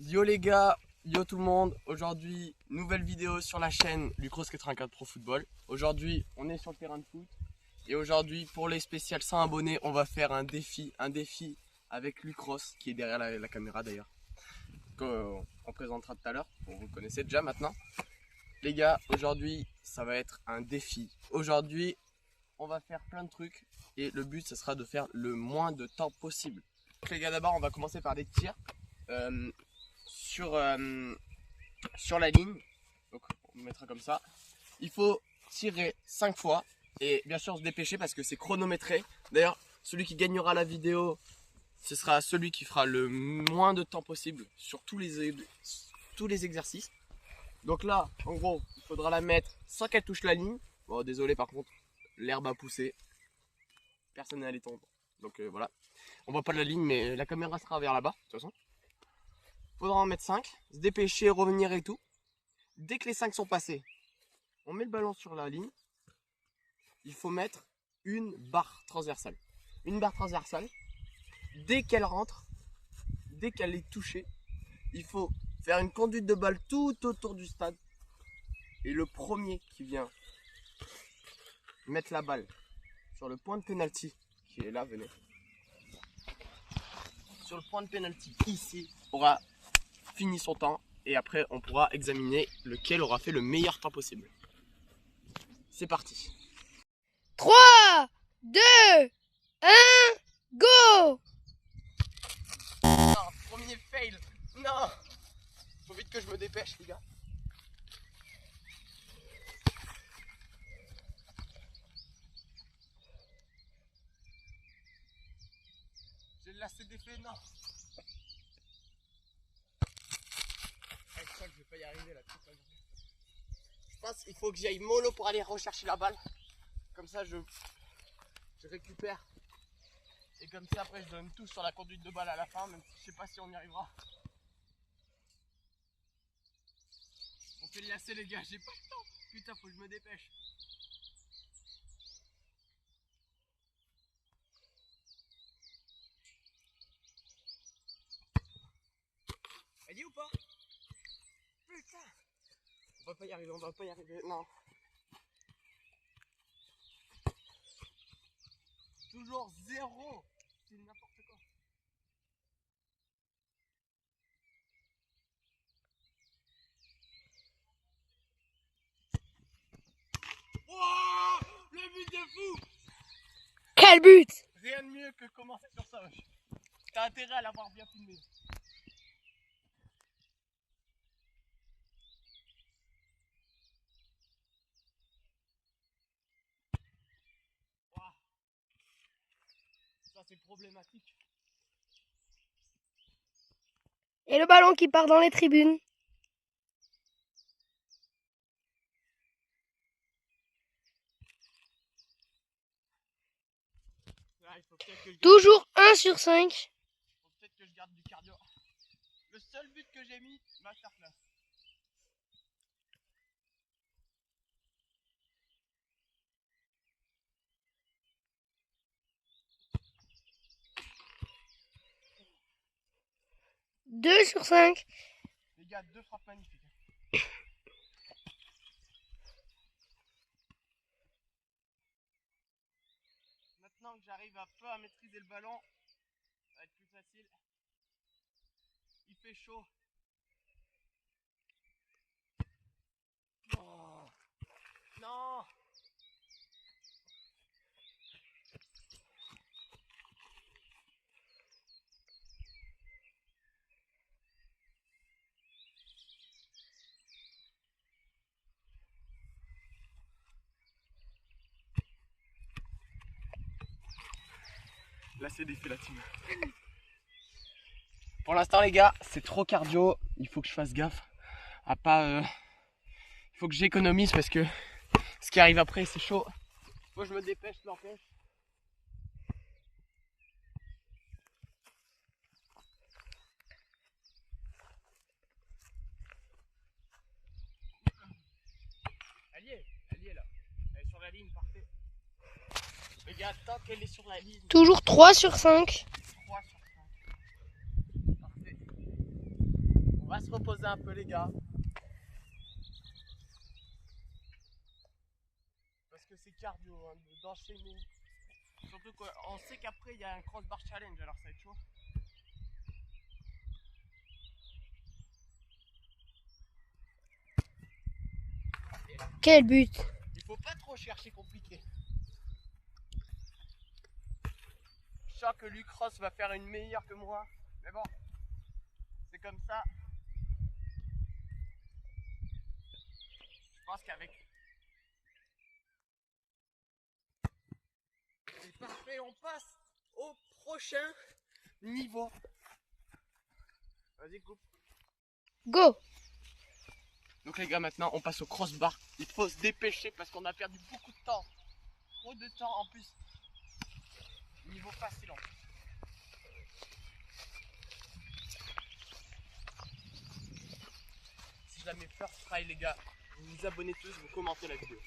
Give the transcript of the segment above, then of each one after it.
Yo les gars, yo tout le monde. Aujourd'hui, nouvelle vidéo sur la chaîne Lucros 84 Pro Football. Aujourd'hui, on est sur le terrain de foot. Et aujourd'hui, pour les spéciales 100 abonnés, on va faire un défi avec Lucros, qui est derrière la caméra d'ailleurs. Qu'on présentera tout à l'heure, vous le connaissez déjà maintenant. Les gars, aujourd'hui, ça va être un défi. Aujourd'hui, on va faire plein de trucs. Et le but, ce sera de faire le moins de temps possible. Donc les gars, d'abord, on va commencer par des tirs. Sur la ligne, donc on mettra comme ça. Il faut tirer 5 fois et bien sûr se dépêcher parce que c'est chronométré. D'ailleurs, celui qui gagnera la vidéo, ce sera celui qui fera le moins de temps possible sur tous les exercices. Donc là, en gros, il faudra la mettre sans qu'elle touche la ligne. Bon, désolé, par contre, l'herbe a poussé, personne n'est allé tendre. Donc voilà, on voit pas la ligne, mais la caméra sera vers là-bas de toute façon. Faudra en mettre 5, se dépêcher, revenir et tout. Dès que les 5 sont passés, on met le ballon sur la ligne. Il faut mettre une barre transversale. Une barre transversale, dès qu'elle rentre, dès qu'elle est touchée, il faut faire une conduite de balle tout autour du stade. Et le premier qui vient mettre la balle sur le point de pénalty, qui est là, venez. Sur le point de pénalty, ici, aura fini son temps et après on pourra examiner lequel aura fait le meilleur temps possible. C'est parti. 3, 2, 1, go! Non, premier fail. Non. Faut vite que je me dépêche les gars. J'ai le lacet d'effet, non. Je crois que je vais pas y arriver là. Je pense qu'il faut que j'aille mollo pour aller rechercher la balle. Comme ça je récupère. Et comme ça après je donne tout sur la conduite de balle à la fin, même si je sais pas si on y arrivera. On fait le lacet les gars, j'ai pas le temps. Putain, faut que je me dépêche. Elle dit ou pas? Putain, on va pas y arriver, non. Toujours 0. C'est n'importe quoi. Oh, le but de fou. Quel but! Rien de mieux que commencer sur ça. T'as intérêt à l'avoir bien filmé. Wow. Ça c'est problématique. Et le ballon qui part dans les tribunes. Là, il faut peut-être que je Toujours 1 sur 5. faut peut-être que je garde du cardio. Le seul but que j'ai mis, masterclass. Deux sur 5. Les gars, 2 frappes magnifiques. Maintenant que j'arrive un peu à maîtriser le ballon, ça va être plus facile. Il fait chaud. Oh. Non. Là c'est défait la team. Pour l'instant les gars, c'est trop cardio. Il faut que je fasse gaffe à pas... Il faut que j'économise parce que ce qui arrive après c'est chaud. Faut que je me dépêche, n'empêche. Elle y est là. Elle est sur la ligne, parfait. Les gars, tant qu'elle est sur la ligne. Toujours 3 sur 5. 3 sur 5. Parfait. va se reposer un peu les gars. Parce que c'est cardio hein, d'enchaîner. Surtout qu'on sait qu'après il y a un crossbar challenge, alors ça va être chaud. Quel but! Il faut pas trop chercher compliqué. Je sens que Luc Ross va faire une meilleure que moi. Mais bon, c'est comme ça. Je pense qu'avec... C'est parfait, on passe au prochain niveau. Vas-y, coupe. Go! Donc les gars, maintenant on passe au crossbar. Il faut se dépêcher parce qu'on a perdu beaucoup de temps. Trop de temps en plus. Niveau facile en plus. Si je la mets first try les gars, vous vous abonnez tous, vous commentez la vidéo.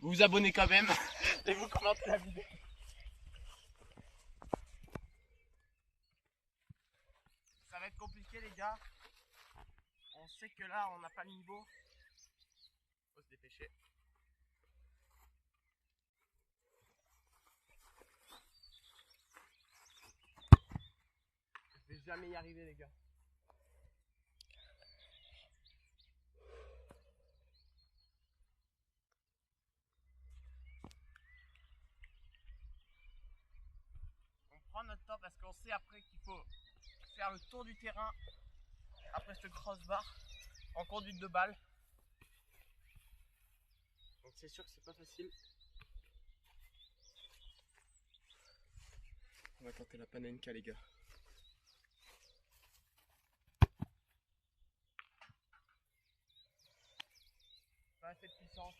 Vous vous abonnez quand même et vous commentez la vidéo. Ça va être compliqué les gars. On sait que là on n'a pas le niveau. Faut se dépêcher. Je vais jamais y arriver les gars. On prend notre temps parce qu'on sait après qu'il faut faire le tour du terrain après ce crossbar en conduite de balle. Donc c'est sûr que c'est pas facile. On va tenter la panenka les gars. Pas assez de puissance.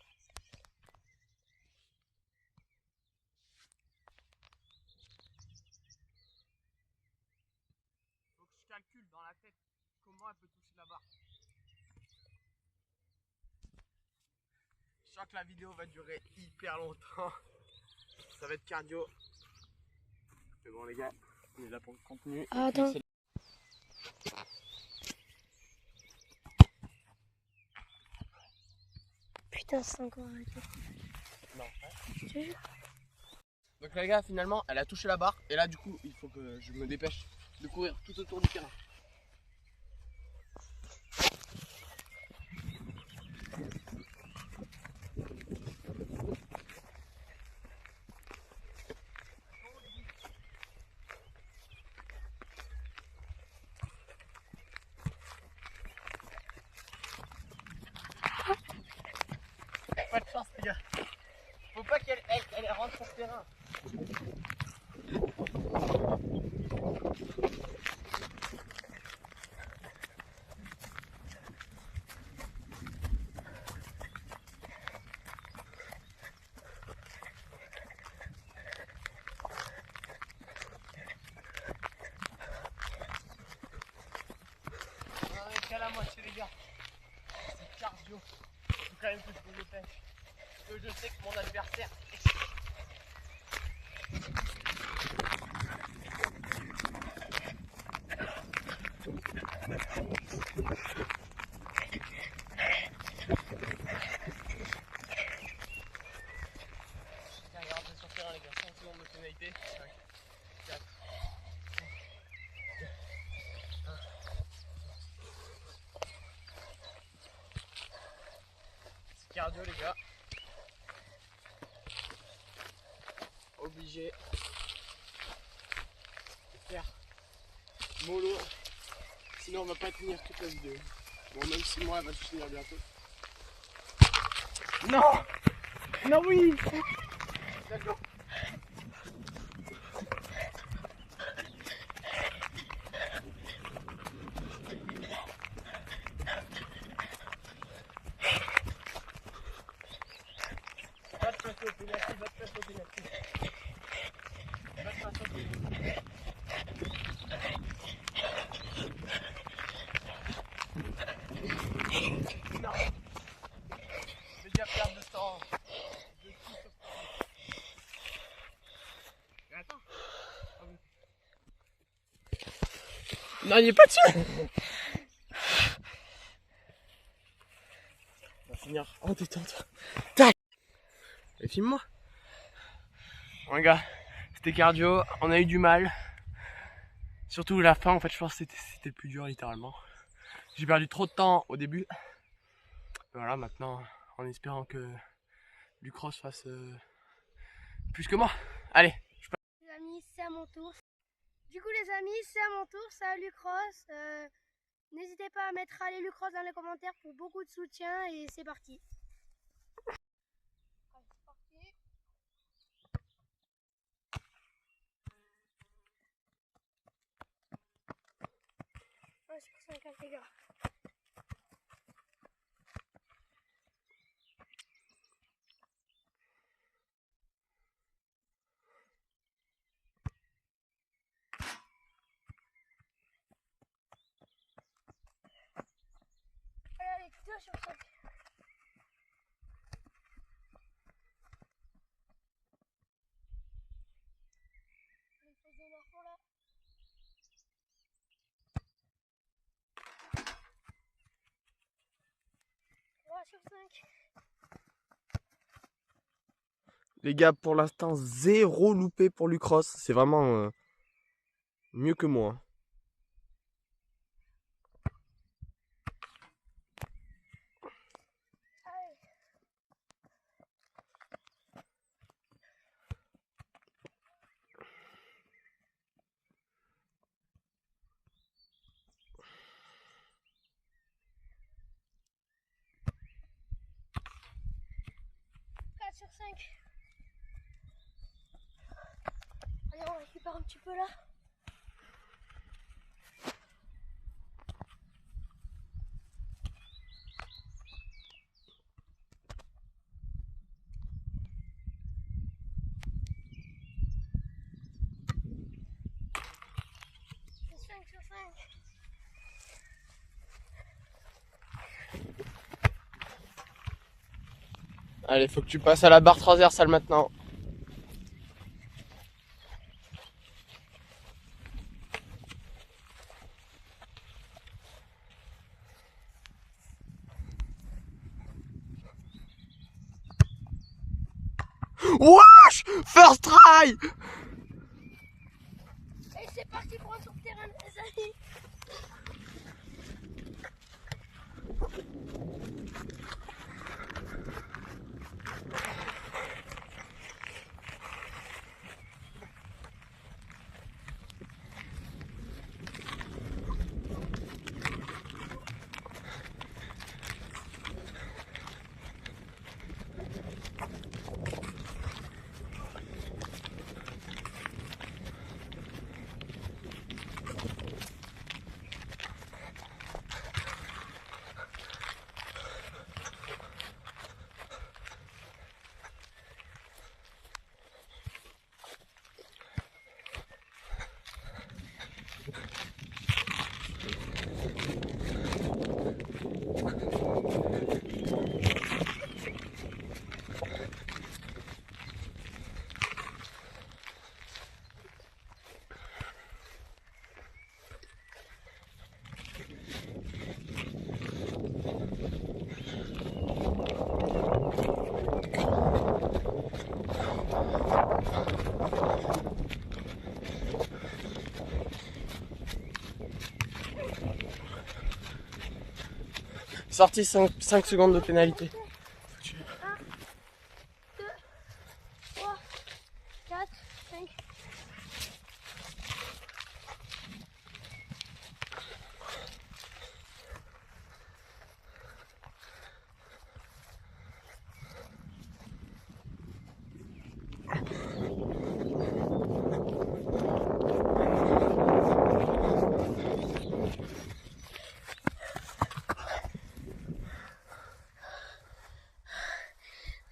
Faut que je calcule dans la tête comment elle peut toucher la barre. Je sens que la vidéo va durer hyper longtemps. Ça va être cardio. Mais bon les gars, on est là pour le contenu. Ah, attends. Putain, c'est encore arrêté. Non. Je te jure. Donc les gars, finalement, elle a touché la barre. Et là, du coup, il faut que je me dépêche de courir tout autour du terrain. Pas de chance les gars. Faut pas qu'elle rentre sur le terrain. On est qu'à la moitié les gars. C'est cardio. Faut quand même que je me dépêche. Parce que je sais que mon adversaire Tiens, il est rentré sur le terrain les gars, 5 secondes de pénalité. 5, 4, 3, 2, 1. C'est cardio les gars. Obligé de faire mollo, sinon on va pas tenir toute la vidéo. Bon, même si moi elle va se finir bientôt. Non! Non oui! D'accord. Va te passer au pénalty, va te passer au pénalty. Va te passer au pénalty. Non! Je vais déjà perdre de temps. Je suis sur Non, il est pas dessus. On va finir en détente. Tac. Et filme-moi. Bon, les gars, c'était cardio, on a eu du mal. Surtout la fin, en fait, je pense que c'était le plus dur, littéralement. J'ai perdu trop de temps au début. Et voilà, maintenant, en espérant que Lucross fasse plus que moi. Allez. Les amis, c'est à mon tour. Du coup, les amis, c'est à mon tour. Salut Lucross. N'hésitez pas à mettre allez Lucross dans les commentaires pour beaucoup de soutien et c'est parti. Allez, c'est parti. Ouais, sur 50 les gars. Allez, 2 sur 5. Allez, pose de l'info là. 3 sur 5. Les gars, pour l'instant, 0 loupé pour Lucross. C'est vraiment mieux que moi. Allez. Sur 5. Allez, on récupère un petit peu là. C'est 5 sur 5. Allez, faut que tu passes à la barre transversale maintenant. Wesh! First try! Et c'est parti pour un tour de terrain, les amis. Sortie 5 secondes de pénalité. 2, 3, 4, 5.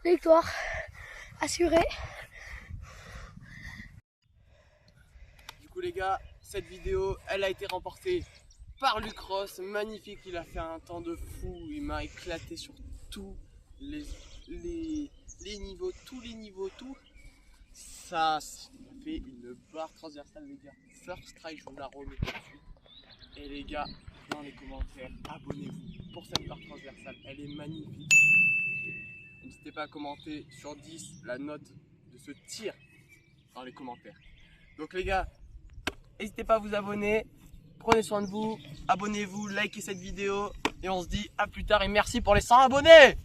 Victoire assurée. Du coup les gars, cette vidéo, elle a été remportée par Lucross. Magnifique, il a fait un temps de fou. Il m'a éclaté sur tous les niveaux, tous les niveaux, tout. Ça, il a fait une barre transversale les gars. First try, je vous la remets tout de suite. Et les gars, dans les commentaires, abonnez-vous pour cette barre transversale, elle est magnifique. N'hésitez pas à commenter sur 10 la note de ce tir dans les commentaires. Donc les gars, n'hésitez pas à vous abonner, prenez soin de vous, abonnez-vous, likez cette vidéo et on se dit à plus tard et merci pour les 100 abonnés.